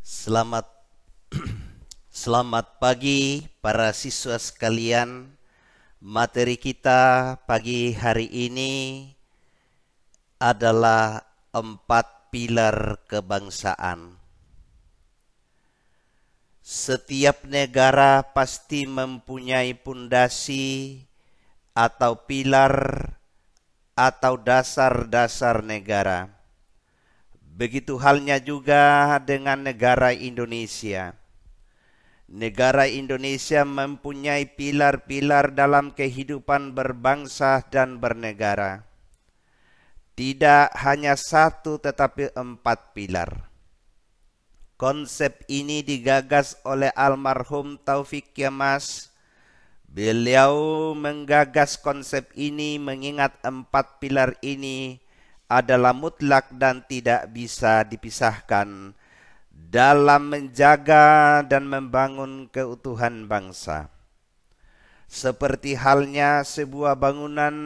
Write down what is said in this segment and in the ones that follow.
Selamat Selamat pagi para siswa sekalian. Materi kita pagi hari ini adalah 4 pilar kebangsaan. Setiap negara pasti mempunyai pundasi atau pilar atau dasar-dasar negara. Begitu halnya juga dengan negara Indonesia. Negara Indonesia mempunyai pilar-pilar dalam kehidupan berbangsa dan bernegara. Tidak hanya satu tetapi 4 pilar. Konsep ini digagas oleh almarhum Taufik Kemas. Beliau menggagas konsep ini mengingat 4 pilar ini adalah mutlak dan tidak bisa dipisahkan dalam menjaga dan membangun keutuhan bangsa. Seperti halnya sebuah bangunan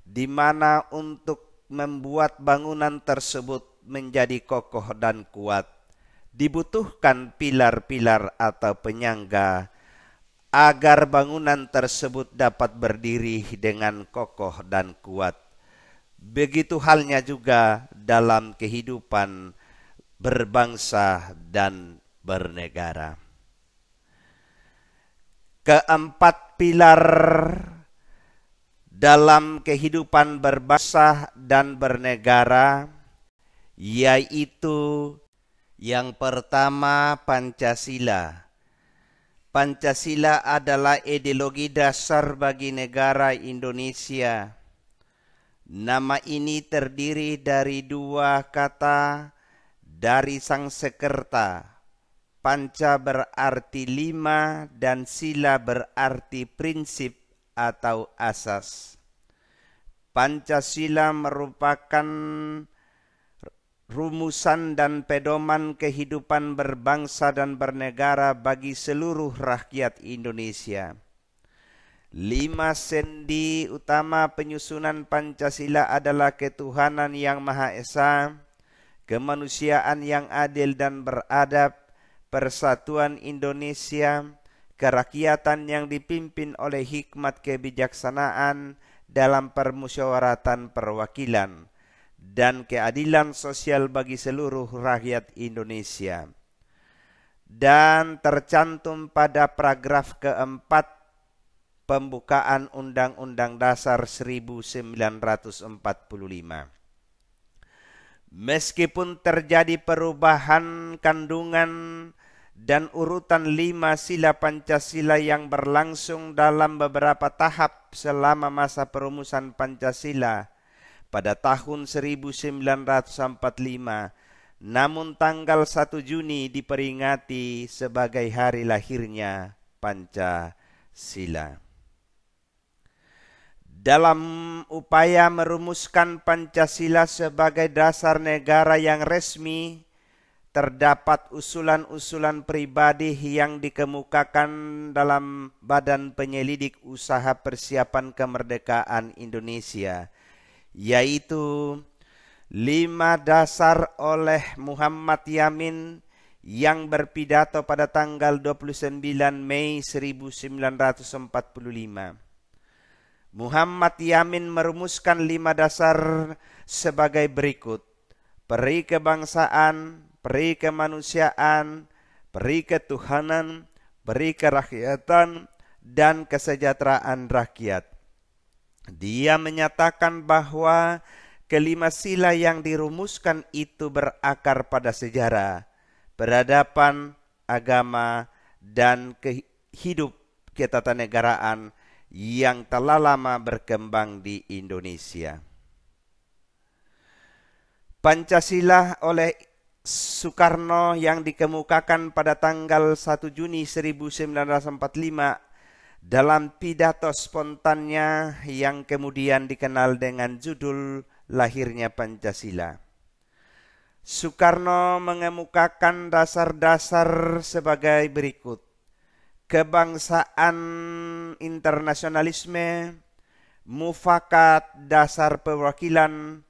di mana untuk membuat bangunan tersebut menjadi kokoh dan kuat, dibutuhkan pilar-pilar atau penyangga agar bangunan tersebut dapat berdiri dengan kokoh dan kuat. Begitu halnya juga dalam kehidupan berbangsa dan bernegara. Keempat pilar dalam kehidupan berbangsa dan bernegara yaitu yang pertama Pancasila. Pancasila adalah ideologi dasar bagi negara Indonesia. Nama ini terdiri dari 2 kata dari Sangsekerta. Panca berarti 5 dan sila berarti prinsip atau asas. Pancasila merupakan rumusan dan pedoman kehidupan berbangsa dan bernegara bagi seluruh rakyat Indonesia. 5 sendi utama penyusunan Pancasila adalah ketuhanan yang Maha Esa, kemanusiaan yang adil dan beradab, persatuan Indonesia, kerakyatan yang dipimpin oleh hikmat kebijaksanaan dalam permusyawaratan perwakilan, dan keadilan sosial bagi seluruh rakyat Indonesia. Dan tercantum pada paragraf keempat pembukaan Undang-Undang Dasar 1945. Meskipun terjadi perubahan kandungan dan urutan 5 sila Pancasila yang berlangsung dalam beberapa tahap selama masa perumusan Pancasila pada tahun 1945, namun tanggal 1 Juni diperingati sebagai hari lahirnya Pancasila. Dalam upaya merumuskan Pancasila sebagai dasar negara yang resmi, terdapat usulan-usulan pribadi yang dikemukakan dalam Badan Penyelidik Usaha Persiapan Kemerdekaan Indonesia, yaitu 5 dasar oleh Muhammad Yamin yang berpidato pada tanggal 29 Mei 1945. Muhammad Yamin merumuskan 5 dasar sebagai berikut: peri kebangsaan, peri kemanusiaan, peri ketuhanan, peri kerakyatan, dan kesejahteraan rakyat. Dia menyatakan bahwa kelima sila yang dirumuskan itu berakar pada sejarah, peradaban, agama, dan hidup ketatanegaraan yang telah lama berkembang di Indonesia. Pancasila oleh Soekarno yang dikemukakan pada tanggal 1 Juni 1945 dalam pidato spontannya yang kemudian dikenal dengan judul Lahirnya Pancasila. Soekarno mengemukakan dasar-dasar sebagai berikut: kebangsaan, internasionalisme, mufakat, dasar perwakilan,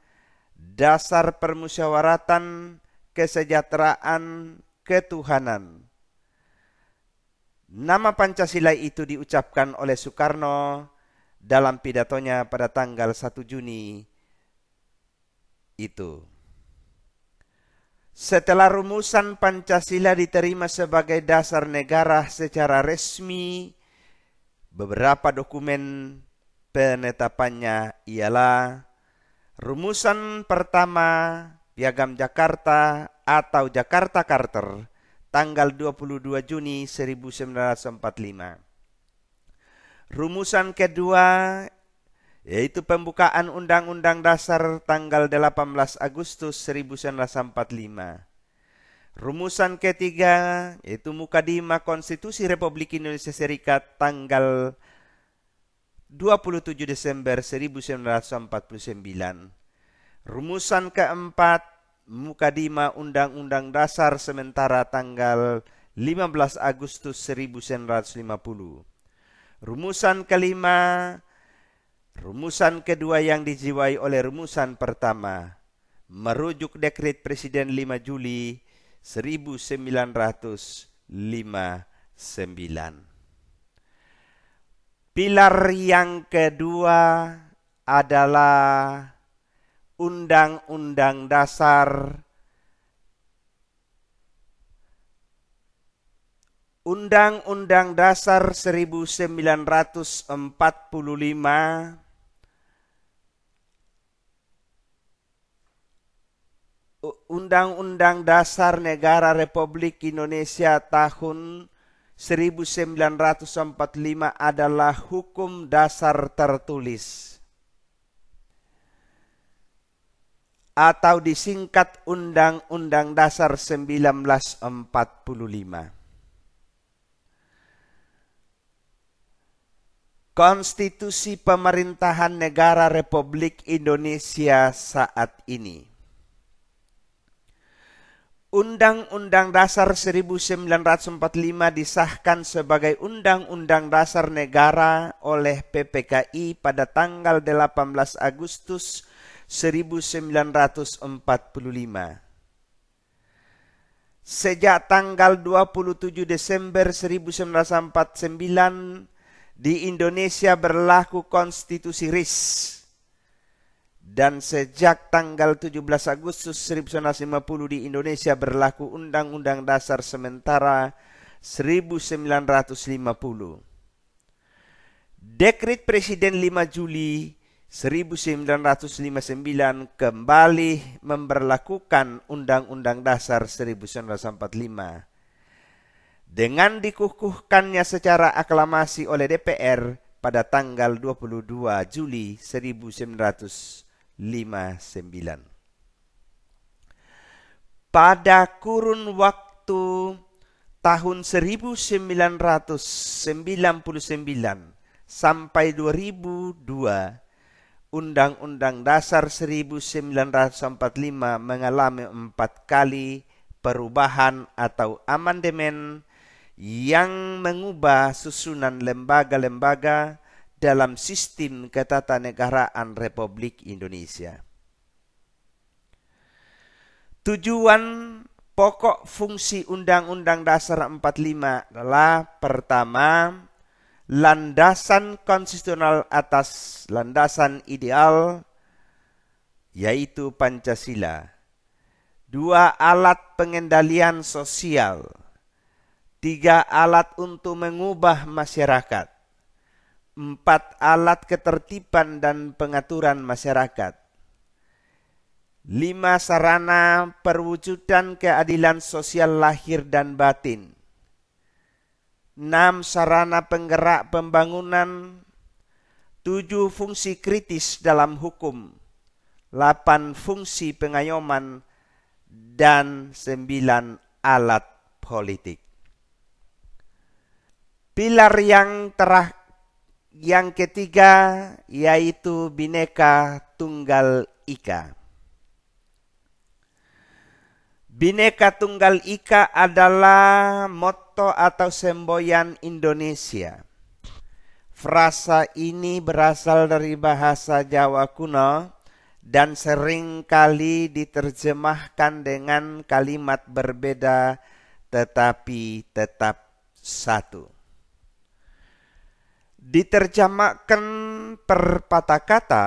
dasar permusyawaratan, kesejahteraan, ketuhanan. Nama Pancasila itu diucapkan oleh Soekarno dalam pidatonya pada tanggal 1 Juni itu. Setelah rumusan Pancasila diterima sebagai dasar negara secara resmi, beberapa dokumen penetapannya ialah rumusan pertama Piagam Jakarta atau Jakarta Charter tanggal 22 Juni 1945. Rumusan kedua yaitu pembukaan Undang-Undang Dasar tanggal 18 Agustus 1945. Rumusan ketiga yaitu Mukadimah Konstitusi Republik Indonesia Serikat tanggal 27 Desember 1949. Rumusan keempat Mukadimah Undang-Undang Dasar sementara tanggal 15 Agustus 1950. Rumusan kelima, rumusan kedua yang dijiwai oleh rumusan pertama, merujuk Dekret Presiden 5 Juli 1959. Pilar yang kedua adalah Undang-Undang Dasar 1945. Undang-Undang Dasar Negara Republik Indonesia tahun 1945 adalah hukum dasar tertulis atau disingkat Undang-Undang Dasar 1945. Konstitusi Pemerintahan Negara Republik Indonesia saat ini. Undang-Undang Dasar 1945 disahkan sebagai Undang-Undang Dasar Negara oleh PPKI pada tanggal 18 Agustus 1945. Sejak tanggal 27 Desember 1949 di Indonesia berlaku konstitusi RIS. Dan sejak tanggal 17 Agustus 1950 di Indonesia berlaku Undang-Undang Dasar Sementara 1950. Dekret Presiden 5 Juli 1959 kembali memberlakukan Undang-Undang Dasar 1945 dengan dikukuhkannya secara aklamasi oleh DPR pada tanggal 22 Juli 1959. Pada kurun waktu tahun 1999 sampai 2002, Undang-Undang Dasar 1945 mengalami 4 kali perubahan atau amandemen yang mengubah susunan lembaga-lembaga dalam sistem ketatanegaraan Republik Indonesia. Tujuan pokok fungsi Undang-Undang Dasar 45 adalah pertama, landasan konstitusional atas landasan ideal, yaitu Pancasila. 2, alat pengendalian sosial. 3, alat untuk mengubah masyarakat. 4, alat ketertiban dan pengaturan masyarakat. 5, sarana perwujudan keadilan sosial lahir dan batin. 6, sarana penggerak pembangunan. 7, fungsi kritis dalam hukum. 8, fungsi pengayoman. Dan 9, alat politik. Pilar yang ketiga yaitu Bhinneka Tunggal Ika. Bhinneka Tunggal Ika adalah motto atau semboyan Indonesia. Frasa ini berasal dari bahasa Jawa kuno dan sering kali diterjemahkan dengan kalimat berbeda tetapi tetap satu. Diterjemahkan per patah kata,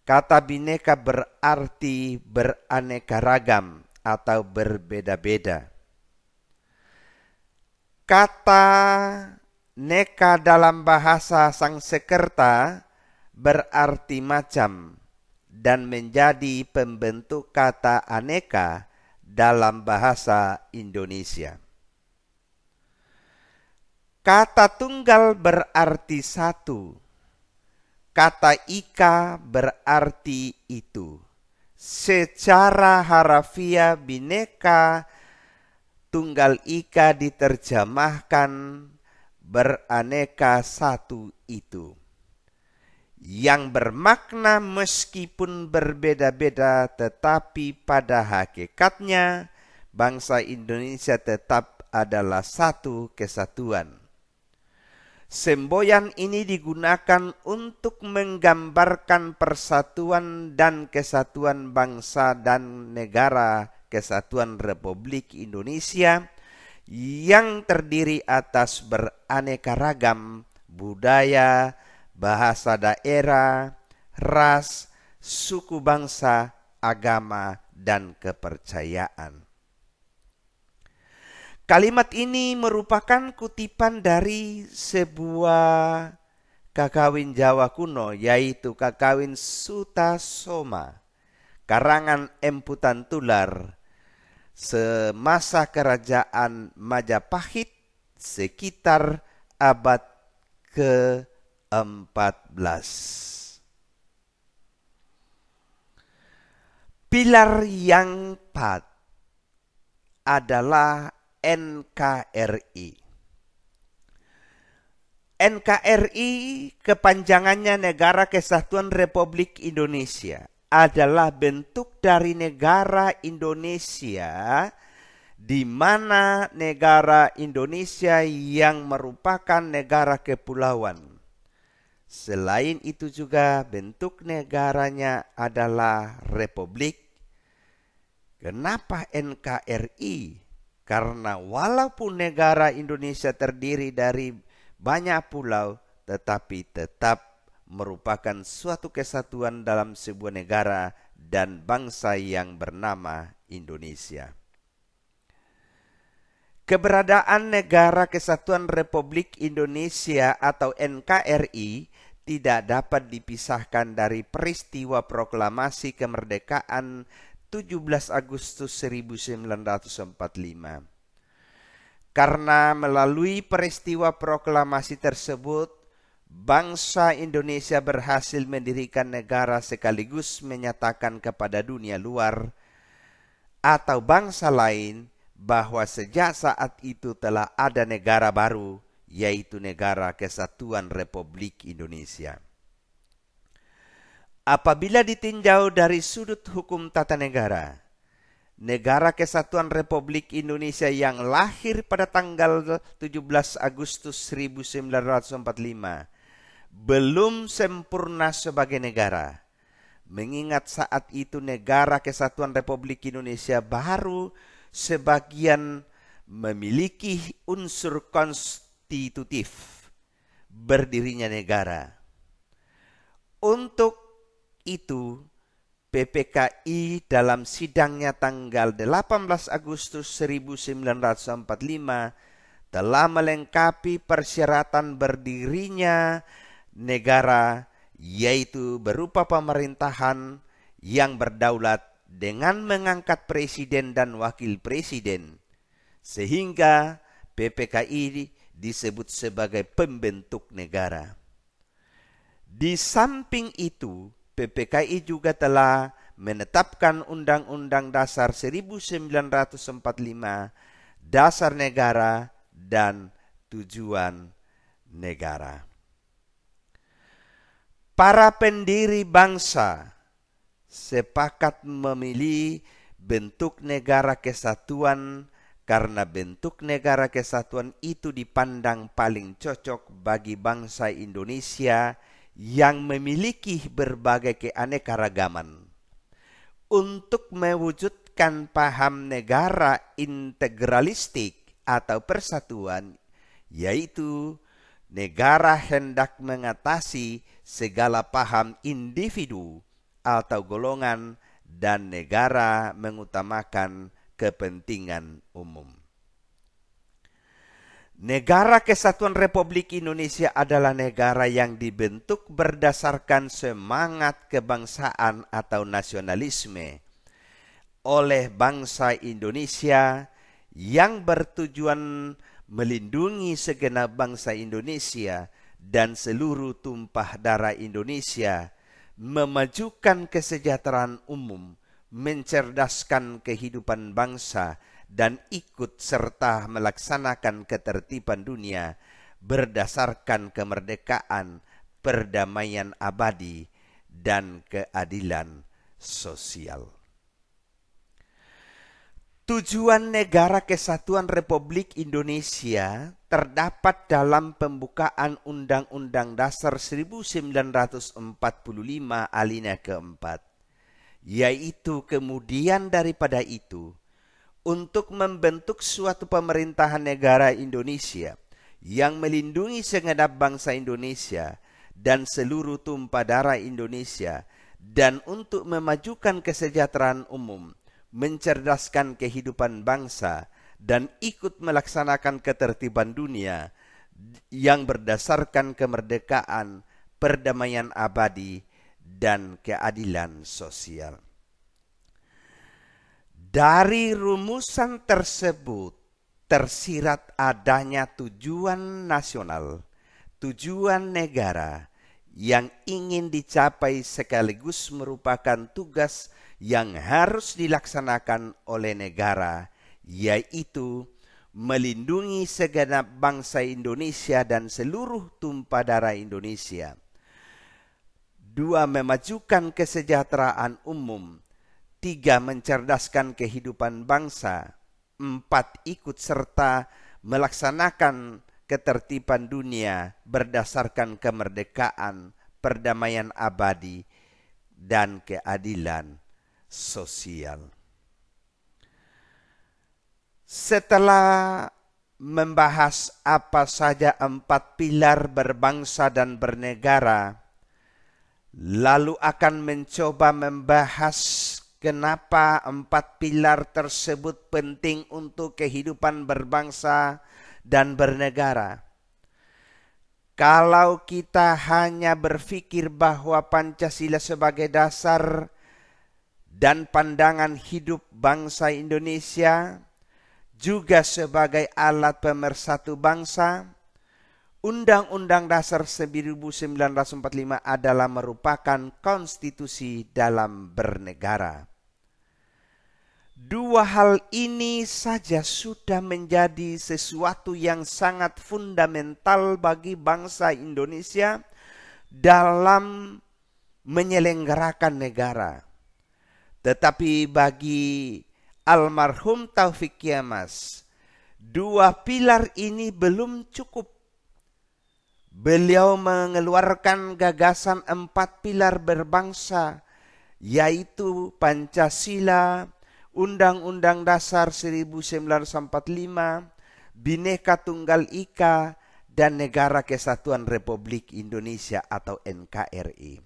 kata Bhinneka berarti beraneka ragam atau berbeda-beda. Kata neka dalam bahasa Sanskerta berarti macam dan menjadi pembentuk kata aneka dalam bahasa Indonesia. Kata tunggal berarti satu. Kata ika berarti itu. Secara harafiah Bhinneka Tunggal Ika diterjemahkan beraneka satu itu, yang bermakna meskipun berbeda-beda tetapi pada hakikatnya bangsa Indonesia tetap adalah satu kesatuan. Semboyan ini digunakan untuk menggambarkan persatuan dan kesatuan bangsa dan negara Kesatuan Republik Indonesia yang terdiri atas beraneka ragam budaya, bahasa daerah, ras, suku bangsa, agama, dan kepercayaan. Kalimat ini merupakan kutipan dari sebuah kakawin Jawa kuno, yaitu kakawin Sutasoma, karangan Empu Tantular, semasa kerajaan Majapahit sekitar abad ke-14. Pilar yang empat adalah NKRI. NKRI kepanjangannya Negara Kesatuan Republik Indonesia, adalah bentuk dari negara Indonesia, di mana negara Indonesia yang merupakan negara kepulauan. Selain itu juga bentuk negaranya adalah republik. Kenapa NKRI? Karena walaupun negara Indonesia terdiri dari banyak pulau, tetapi tetap merupakan suatu kesatuan dalam sebuah negara dan bangsa yang bernama Indonesia. Keberadaan Negara Kesatuan Republik Indonesia atau NKRI tidak dapat dipisahkan dari peristiwa proklamasi kemerdekaan 17 Agustus 1945. Karena melalui peristiwa proklamasi tersebut, bangsa Indonesia berhasil mendirikan negara sekaligus menyatakan kepada dunia luar atau bangsa lain bahwa sejak saat itu telah ada negara baru, yaitu Negara Kesatuan Republik Indonesia. Apabila ditinjau dari sudut hukum tata negara, Negara Kesatuan Republik Indonesia yang lahir pada tanggal 17 Agustus 1945 belum sempurna sebagai negara, mengingat saat itu Negara Kesatuan Republik Indonesia baru sebagian memiliki unsur konstitutif berdirinya negara. Untuk itu, PPKI dalam sidangnya tanggal 18 Agustus 1945 telah melengkapi persyaratan berdirinya negara, yaitu berupa pemerintahan yang berdaulat dengan mengangkat presiden dan wakil presiden, sehingga PPKI disebut sebagai pembentuk negara. Di samping itu, PPKI juga telah menetapkan Undang-Undang Dasar 1945, dasar negara dan tujuan negara. Para pendiri bangsa sepakat memilih bentuk negara kesatuan karena bentuk negara kesatuan itu dipandang paling cocok bagi bangsa Indonesia yang memiliki berbagai keanekaragaman. Untuk mewujudkan mewujudkan paham negara integralistik atau persatuan, yaitu negara hendak mengatasi segala paham individu atau golongan dan negara mengutamakan kepentingan umum. Negara Kesatuan Republik Indonesia adalah negara yang dibentuk berdasarkan semangat kebangsaan atau nasionalisme oleh bangsa Indonesia yang bertujuan melindungi segenap bangsa Indonesia dan seluruh tumpah darah Indonesia, memajukan kesejahteraan umum, mencerdaskan kehidupan bangsa, dan ikut serta melaksanakan ketertiban dunia berdasarkan kemerdekaan, perdamaian abadi, dan keadilan sosial. Tujuan Negara Kesatuan Republik Indonesia terdapat dalam pembukaan Undang-Undang Dasar 1945 alinea keempat, yaitu kemudian daripada itu, untuk membentuk suatu pemerintahan negara Indonesia yang melindungi segenap bangsa Indonesia dan seluruh tumpah darah Indonesia, dan untuk memajukan kesejahteraan umum, mencerdaskan kehidupan bangsa, dan ikut melaksanakan ketertiban dunia yang berdasarkan kemerdekaan, perdamaian abadi, dan keadilan sosial. Dari rumusan tersebut tersirat adanya tujuan nasional, tujuan negara yang ingin dicapai sekaligus merupakan tugas yang harus dilaksanakan oleh negara, yaitu melindungi segenap bangsa Indonesia dan seluruh tumpah darah Indonesia. 2. Memajukan kesejahteraan umum. 3. Mencerdaskan kehidupan bangsa. 4. Ikut serta melaksanakan ketertiban dunia berdasarkan kemerdekaan, perdamaian abadi, dan keadilan sosial. Setelah membahas apa saja 4 pilar berbangsa dan bernegara, lalu akan mencoba membahas kenapa 4 pilar tersebut penting untuk kehidupan berbangsa dan bernegara. Kalau kita hanya berpikir bahwa Pancasila sebagai dasar dan pandangan hidup bangsa Indonesia, juga sebagai alat pemersatu bangsa, Undang-Undang Dasar 1945 adalah merupakan konstitusi dalam bernegara. 2 hal ini saja sudah menjadi sesuatu yang sangat fundamental bagi bangsa Indonesia dalam menyelenggarakan negara. Tetapi bagi almarhum Taufik Kiamas, 2 pilar ini belum cukup. Beliau mengeluarkan gagasan 4 pilar berbangsa, yaitu Pancasila, Undang-Undang Dasar 1945, Bhinneka Tunggal Ika, dan Negara Kesatuan Republik Indonesia atau NKRI.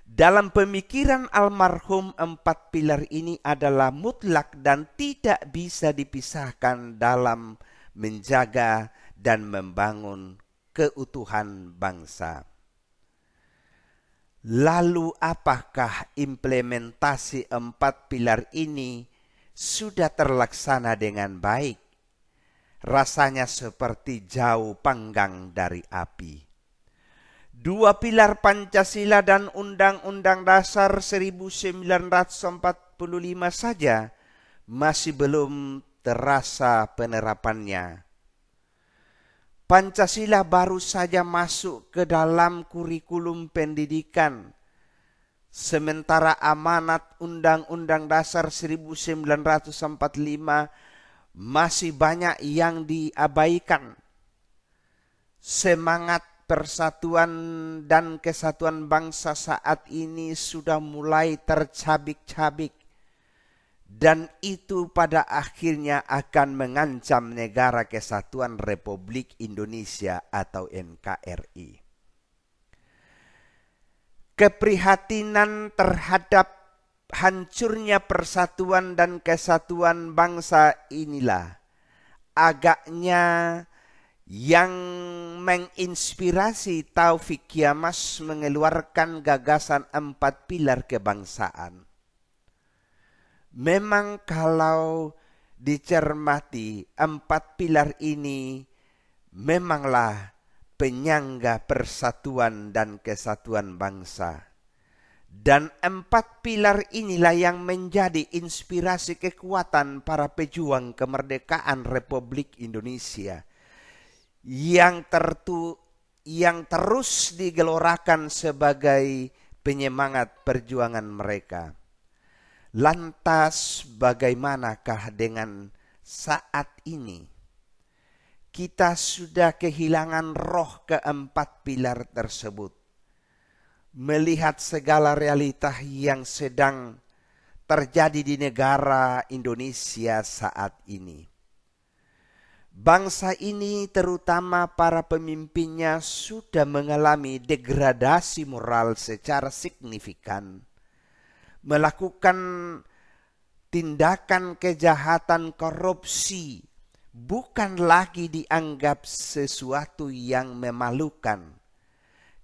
Dalam pemikiran almarhum 4 pilar ini adalah mutlak dan tidak bisa dipisahkan dalam menjaga dan membangun keutuhan bangsa. Lalu apakah implementasi 4 pilar ini sudah terlaksana dengan baik? Rasanya seperti jauh panggang dari api. 2 pilar Pancasila dan Undang-Undang Dasar 1945 saja masih belum terasa penerapannya. Pancasila baru saja masuk ke dalam kurikulum pendidikan, sementara amanat Undang-Undang Dasar 1945 masih banyak yang diabaikan. Semangat persatuan dan kesatuan bangsa saat ini sudah mulai tercabik-cabik. dan itu pada akhirnya akan mengancam Negara Kesatuan Republik Indonesia atau NKRI. Keprihatinan terhadap hancurnya persatuan dan kesatuan bangsa inilah agaknya yang menginspirasi Taufik Kiamas mengeluarkan gagasan 4 pilar kebangsaan. Memang kalau dicermati 4 pilar ini memanglah penyangga persatuan dan kesatuan bangsa. Dan 4 pilar inilah yang menjadi inspirasi kekuatan para pejuang kemerdekaan Republik Indonesia yang terus digelorakan sebagai penyemangat perjuangan mereka. Lantas bagaimanakah dengan saat ini? Kita sudah kehilangan roh ke-4 pilar tersebut. Melihat segala realitas yang sedang terjadi di negara Indonesia saat ini. Bangsa ini terutama para pemimpinnya sudah mengalami degradasi moral secara signifikan. Melakukan tindakan kejahatan korupsi bukan lagi dianggap sesuatu yang memalukan.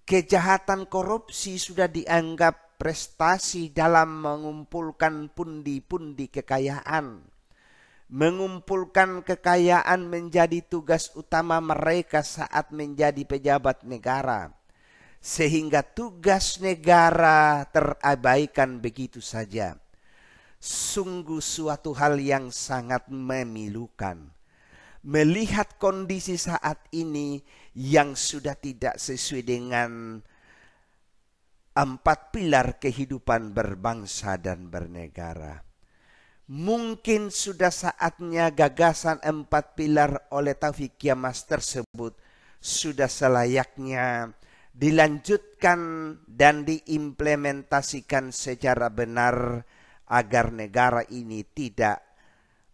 Kejahatan korupsi sudah dianggap prestasi dalam mengumpulkan pundi-pundi kekayaan. Mengumpulkan kekayaan menjadi tugas utama mereka saat menjadi pejabat negara. Sehingga tugas negara terabaikan begitu saja. Sungguh suatu hal yang sangat memilukan. Melihat kondisi saat ini yang sudah tidak sesuai dengan 4 pilar kehidupan berbangsa dan bernegara. Mungkin sudah saatnya gagasan 4 pilar oleh Taufik Kiamas tersebut sudah selayaknya dilanjutkan dan diimplementasikan secara benar agar negara ini tidak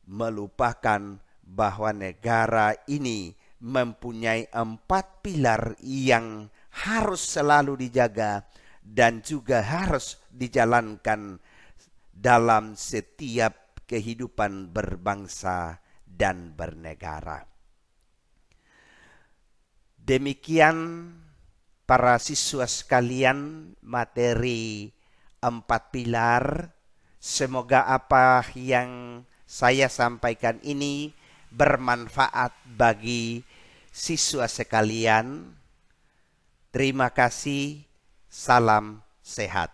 melupakan bahwa negara ini mempunyai 4 pilar yang harus selalu dijaga dan juga harus dijalankan dalam setiap kehidupan berbangsa dan bernegara. Demikian para siswa sekalian materi 4 pilar. Semoga apa yang saya sampaikan ini bermanfaat bagi siswa sekalian. Terima kasih. Salam sehat.